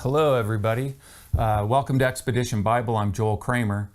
Hello, everybody. Welcome to Expedition Bible. I'm Joel Kramer.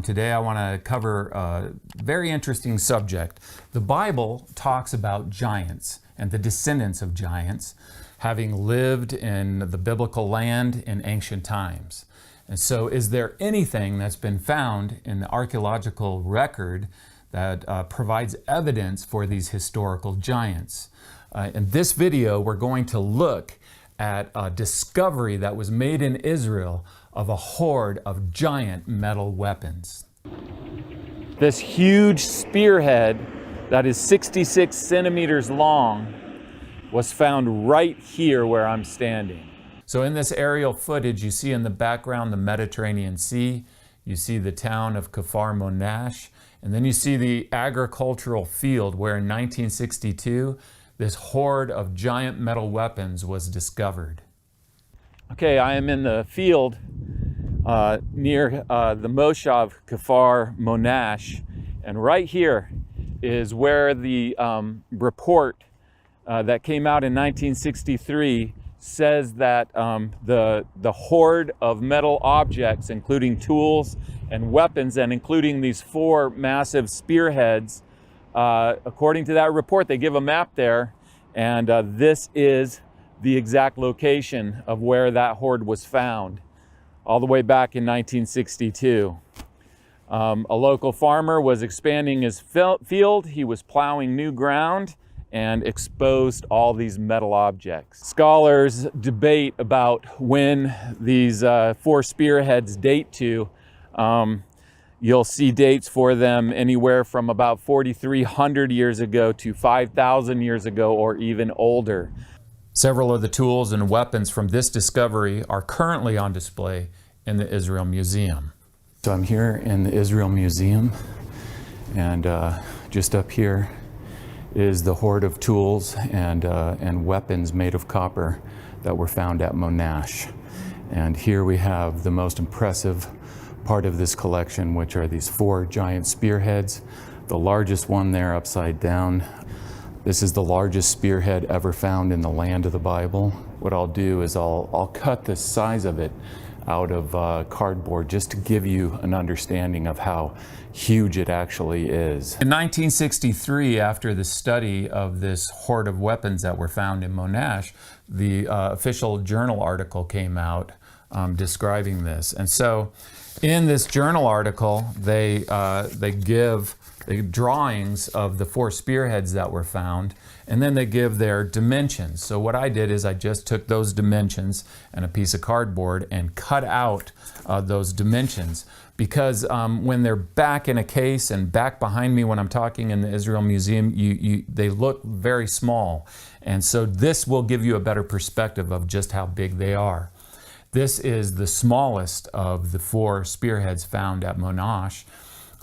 Today I want to cover a very interesting subject. The Bible talks about giants and the descendants of giants having lived in the biblical land in ancient times. And so is there anything that's been found in the archaeological record that provides evidence for these historical giants? In this video, we're going to look at a discovery that was made in Israel of a hoard of giant metal weapons. This huge spearhead that is 66 centimeters long was found right here where I'm standing. So in this aerial footage, you see in the background the Mediterranean Sea, you see the town of Khirbet, and then you see the agricultural field where in 1962, this hoard of giant metal weapons was discovered. Okay, I am in the field near the Moshav Kfar Monash, and right here is where the report that came out in 1963 says that the hoard of metal objects, including tools and weapons, and including these 4 massive spearheads, according to that report, they give a map there, and this is the exact location of where that hoard was found, all the way back in 1962. A local farmer was expanding his field. He was plowing new ground and exposed all these metal objects. Scholars debate about when these 4 spearheads date to. You'll see dates for them anywhere from about 4,300 years ago to 5,000 years ago or even older. Several of the tools and weapons from this discovery are currently on display in the Israel Museum. So I'm here in the Israel Museum, and just up here is the hoard of tools and weapons made of copper that were found at Monash. And here we have the most impressive part of this collection, which are these 4 giant spearheads. The largest one there upside down. This is the largest spearhead ever found in the land of the Bible. What I'll do is I'll cut the size of it out of cardboard just to give you an understanding of how huge it actually is. In 1963, after the study of this hoard of weapons that were found in Monash, the official journal article came out describing this. And so in this journal article, they give the drawings of the 4 spearheads that were found, and then they give their dimensions. So what I did is I just took those dimensions and a piece of cardboard and cut out those dimensions, because when they're back in a case and back behind me when I'm talking in the Israel Museum, they look very small. And so this will give you a better perspective of just how big they are. This is the smallest of the 4 spearheads found at Monash.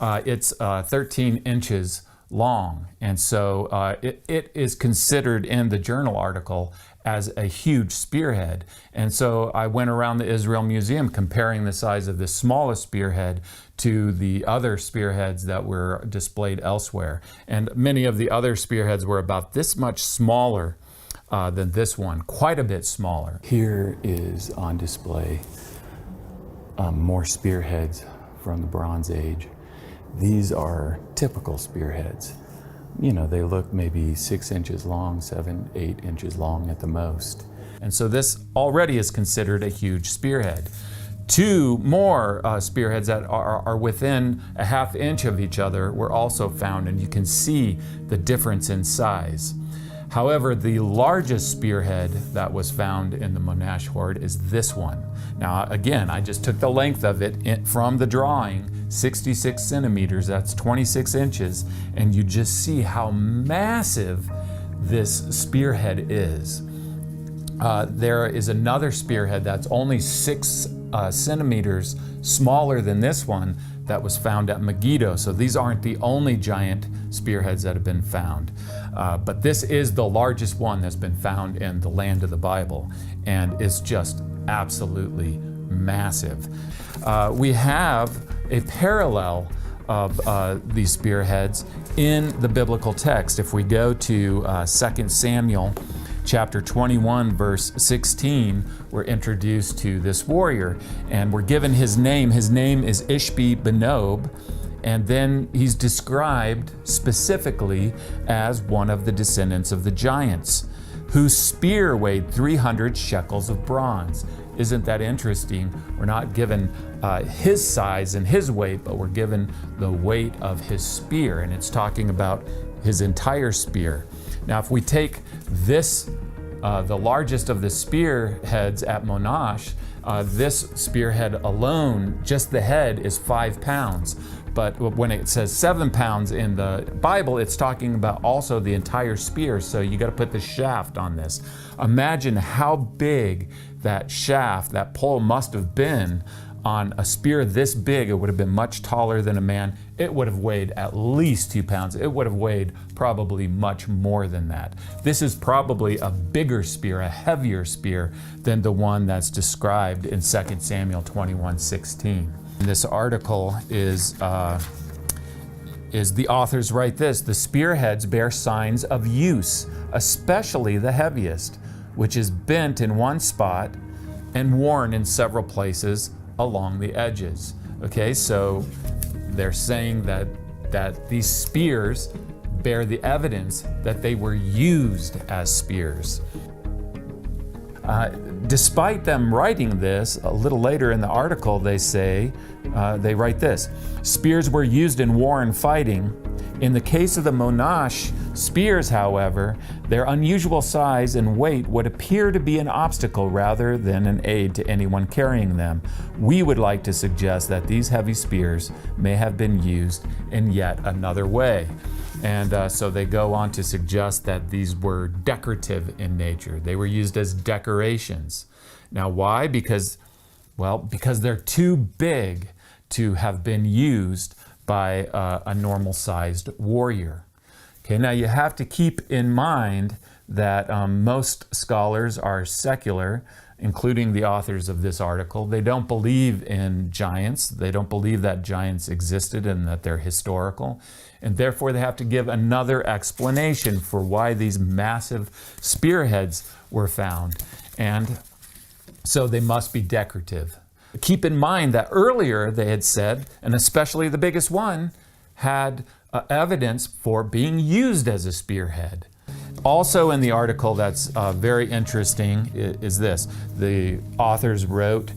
It's 13 inches long, and so it is considered in the journal article as a huge spearhead. And so I went around the Israel Museum comparing the size of the smallest spearhead to the other spearheads that were displayed elsewhere. And many of the other spearheads were about this much smaller than this one, quite a bit smaller. Here is on display more spearheads from the Bronze Age. These are typical spearheads. You know, they look maybe 6 inches long, 7, 8 inches long at the most. And so this already is considered a huge spearhead. 2 more spearheads that are within a ½ inch of each other were also found, and you can see the difference in size. However, the largest spearhead that was found in the Monash hoard is this one. Now, again, I just took the length of it from the drawing, 66 centimeters, that's 26 inches, and you just see how massive this spearhead is. There is another spearhead that's only 6 centimeters smaller than this one that was found at Megiddo. So these aren't the only giant spearheads that have been found. But this is the largest one that's been found in the land of the Bible, and it's just absolutely massive. We have a parallel of these spearheads in the biblical text. If we go to 2 Samuel chapter 21, verse 16, we're introduced to this warrior, and we're given his name. His name is Ishbi-Benob, and then he's described specifically as one of the descendants of the giants, whose spear weighed 300 shekels of bronze. Isn't that interesting? We're not given his size and his weight, but we're given the weight of his spear, and it's talking about his entire spear. Now, if we take this, the largest of the spearheads at Monash, this spearhead alone, just the head, is 5 pounds. But when it says 7 pounds in the Bible, it's talking about also the entire spear. So you got to put the shaft on this. Imagine how big that shaft, that pole must have been on a spear this big. It would have been much taller than a man. It would have weighed at least 2 pounds. It would have weighed probably much more than that. This is probably a bigger spear, a heavier spear than the one that's described in 2 Samuel 21:16. This article is the authors write this: the spearheads bear signs of use, especially the heaviest, which is bent in one spot and worn in several places along the edges. Okay, so they're saying that these spears bear the evidence that they were used as spears. Despite them writing this, a little later in the article they say, they write this: spears were used in war and fighting. In the case of the Monash spears, however, their unusual size and weight would appear to be an obstacle rather than an aid to anyone carrying them. We would like to suggest that these heavy spears may have been used in yet another way. And so they go on to suggest that these were decorative in nature. They were used as decorations. Now, why? Because they're too big to have been used by a normal-sized warrior. Okay, now you have to keep in mind that most scholars are secular, including the authors of this article. They don't believe in giants. They don't believe that giants existed and that they're historical. And therefore, they have to give another explanation for why these massive spearheads were found. And so they must be decorative. Keep in mind that earlier they had said, and especially the biggest one, had evidence for being used as a spearhead. Also in the article that's very interesting is this. The authors wrote,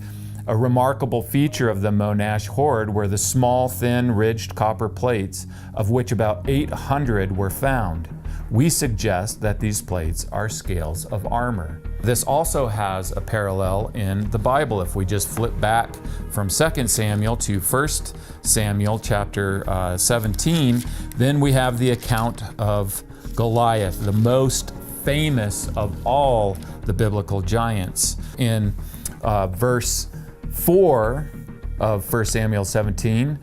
a remarkable feature of the Monash hoard were the small, thin, ridged copper plates, of which about 800 were found. We suggest that these plates are scales of armor. This also has a parallel in the Bible. If we just flip back from 2 Samuel to 1 Samuel chapter 17, then we have the account of Goliath, the most famous of all the biblical giants. In verse 4 of 1 Samuel 17,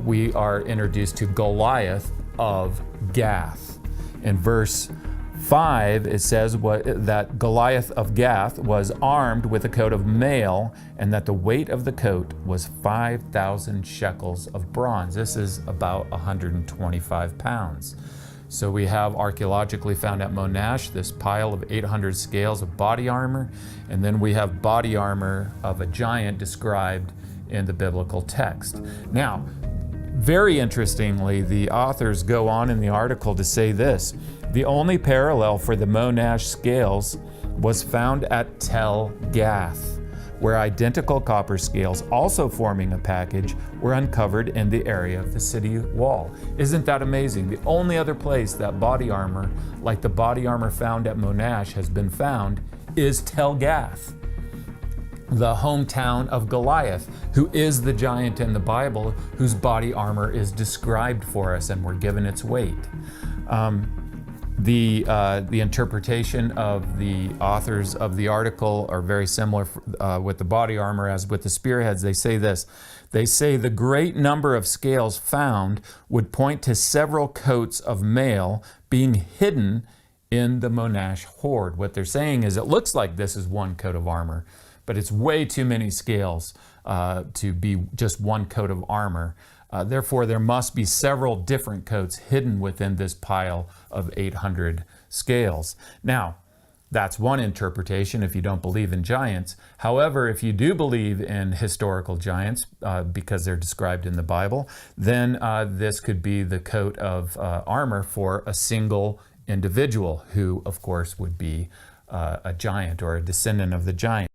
we are introduced to Goliath of Gath. In verse 5, it says that Goliath of Gath was armed with a coat of mail, and that the weight of the coat was 5,000 shekels of bronze. This is about 125 pounds. So we have archaeologically found at Monash this pile of 800 scales of body armor, and then we have body armor of a giant described in the biblical text. Now, very interestingly, the authors go on in the article to say this: the only parallel for the Monash scales was found at Tel Gath, where identical copper scales, also forming a package, were uncovered in the area of the city wall. Isn't that amazing? The only other place that body armor, like the body armor found at Monash, has been found is Tel Gath, the hometown of Goliath, who is the giant in the Bible, whose body armor is described for us and we're given its weight. The interpretation of the authors of the article are very similar with the body armor as with the spearheads. They say this. They say the great number of scales found would point to several coats of mail being hidden in the Monash hoard. What they're saying is it looks like this is one coat of armor, but it's way too many scales to be just one coat of armor. Therefore, there must be several different coats hidden within this pile of 800 scales. Now, That's one interpretation if you don't believe in giants. However, if you do believe in historical giants, because they're described in the Bible, then this could be the coat of armor for a single individual who, of course, would be a giant or a descendant of the giant.